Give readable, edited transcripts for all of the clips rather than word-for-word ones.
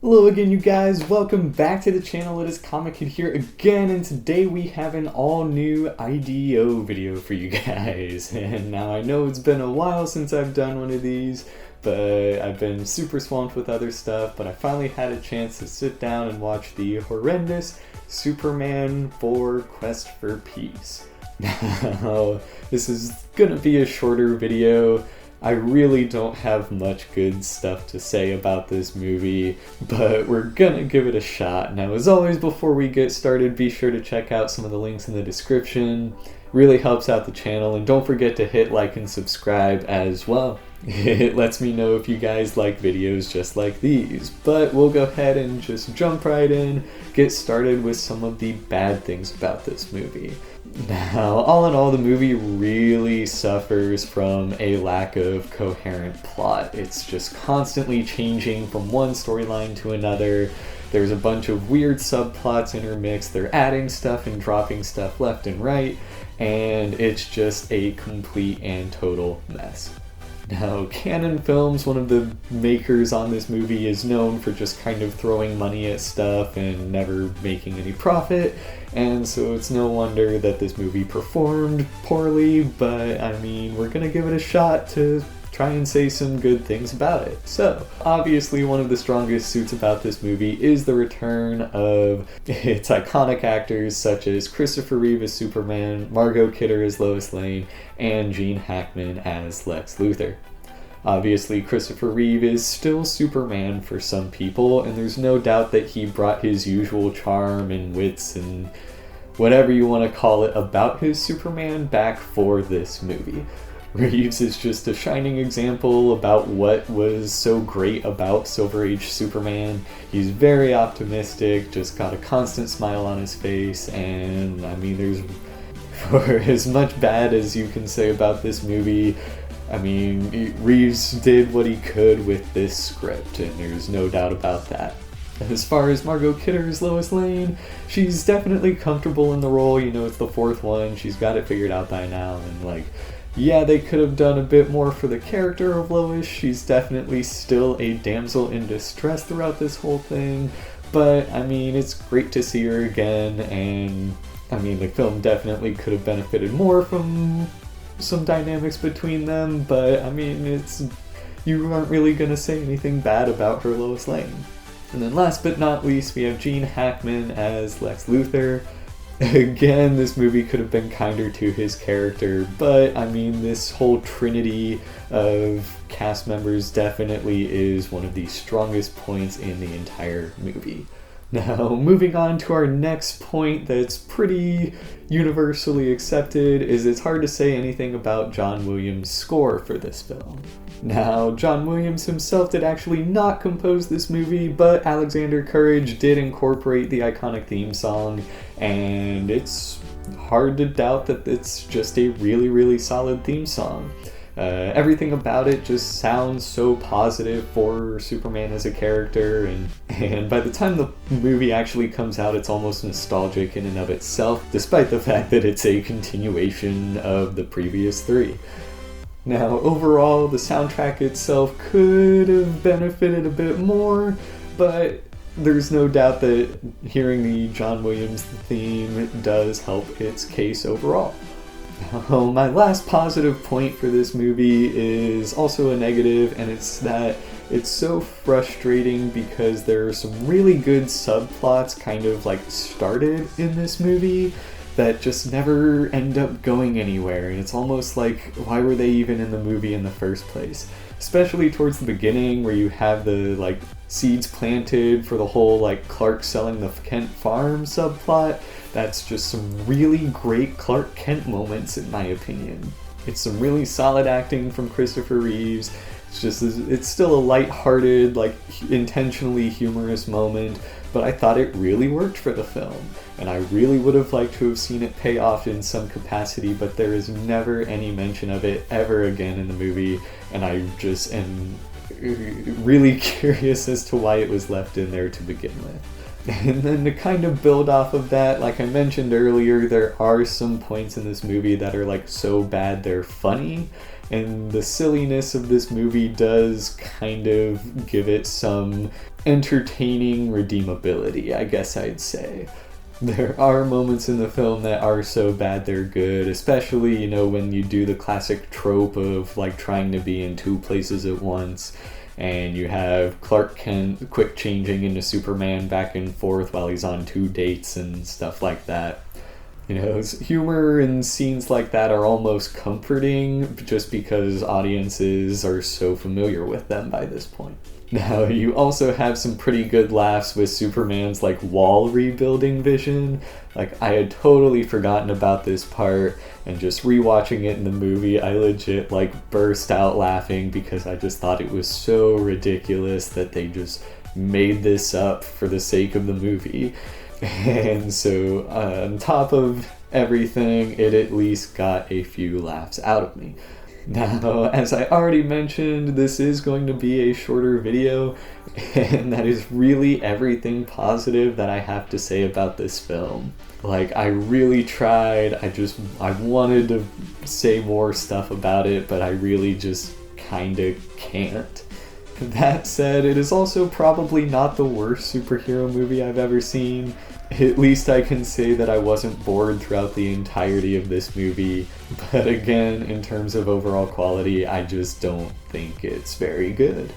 Hello again, you guys. Welcome back to the channel. It is Comic Kid here again, and today we have an all-new IDO video for you guys. And now I know it's been a while since I've done one of these, but I've been super swamped with other stuff, but I finally had a chance to sit down and watch the horrendous Superman 4 Quest for Peace. Now, this is gonna be a shorter video. I really don't have much good stuff to say about this movie, but we're gonna give it a shot. Now, as always, before we get started, be sure to check out some of the links in the description. Really helps out the channel, and don't forget to hit like and subscribe as well. It lets me know if you guys like videos just like these. But we'll go ahead and just jump right in, get started with some of the bad things about this movie. Now, all in all, the movie really suffers from a lack of coherent plot. It's just constantly changing from one storyline to another. There's a bunch of weird subplots intermixed. They're adding stuff and dropping stuff left and right, and it's just a complete and total mess. Now, Canon Films, one of the makers on this movie, is known for just kind of throwing money at stuff and never making any profit, and so it's no wonder that this movie performed poorly, but I mean, we're gonna give it a shot to try and say some good things about it. So, obviously one of the strongest suits about this movie is the return of its iconic actors such as Christopher Reeve as Superman, Margot Kidder as Lois Lane, and Gene Hackman as Lex Luthor. Obviously, Christopher Reeve is still Superman for some people, and there's no doubt that he brought his usual charm and wits and whatever you want to call it about his Superman back for this movie. Reeves is just a shining example about what was so great about Silver Age Superman. He's very optimistic, just got a constant smile on his face, and I mean, there's, for as much bad as you can say about this movie, I mean, Reeves did what he could with this script, and there's no doubt about that. As far as Margot Kidder as Lois Lane, she's definitely comfortable in the role. You know, it's the fourth one, she's got it figured out by now, and like, yeah, they could have done a bit more for the character of Lois. She's definitely still a damsel in distress throughout this whole thing, but I mean, it's great to see her again, and I mean, the film definitely could have benefited more from some dynamics between them, but I mean, you aren't really gonna say anything bad about her Lois Lane. And then last but not least, we have Gene Hackman as Lex Luthor. Again, this movie could have been kinder to his character, but I mean, this whole trinity of cast members definitely is one of the strongest points in the entire movie. Now, moving on to our next point that's pretty universally accepted is it's hard to say anything about John Williams' score for this film. Now, John Williams himself did actually not compose this movie, but Alexander Courage did incorporate the iconic theme song, and it's hard to doubt that it's just a really, really solid theme song. Everything about it just sounds so positive for Superman as a character, and by the time the movie actually comes out, it's almost nostalgic in and of itself, despite the fact that it's a continuation of the previous three. Now, overall, the soundtrack itself could have benefited a bit more, but there's no doubt that hearing the John Williams theme does help its case overall. Now, my last positive point for this movie is also a negative, and it's that it's so frustrating because there are some really good subplots kind of like started in this movie that just never end up going anywhere, and it's almost like, why were they even in the movie in the first place? Especially towards the beginning, where you have the like seeds planted for the whole like Clark selling the Kent farm subplot. That's just some really great Clark Kent moments, in my opinion. It's some really solid acting from Christopher Reeves. It's still a lighthearted, like intentionally humorous moment, but I thought it really worked for the film, and I really would have liked to have seen it pay off in some capacity, but there is never any mention of it ever again in the movie, and I just am really curious as to why it was left in there to begin with. And then to kind of build off of that, like I mentioned earlier, there are some points in this movie that are like so bad they're funny, and the silliness of this movie does kind of give it some entertaining redeemability, I guess I'd say. There are moments in the film that are so bad they're good, especially, you know, when you do the classic trope of like trying to be in two places at once, and you have Clark Kent quick changing into Superman back and forth while he's on 2 dates and stuff like that. You know, humor and scenes like that are almost comforting just because audiences are so familiar with them by this point. Now, you also have some pretty good laughs with Superman's, like, wall rebuilding vision. Like, I had totally forgotten about this part, and just rewatching it in the movie, I legit, like, burst out laughing because I just thought it was so ridiculous that they just made this up for the sake of the movie. And so, on top of everything, it at least got a few laughs out of me. Now, as I already mentioned, this is going to be a shorter video, and that is really everything positive that I have to say about this film. Like, I really tried, I wanted to say more stuff about it, but I really just kinda can't. That said, it is also probably not the worst superhero movie I've ever seen. At least I can say that I wasn't bored throughout the entirety of this movie, but again, in terms of overall quality, I just don't think it's very good.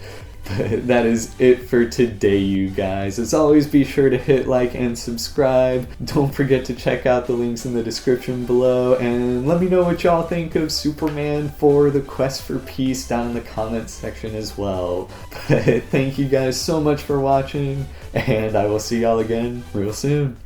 But that is it for today, you guys. As always, be sure to hit like and subscribe. Don't forget to check out the links in the description below, and let me know what y'all think of Superman 4: The Quest for Peace down in the comments section as well. But thank you guys so much for watching, and I will see y'all again real soon.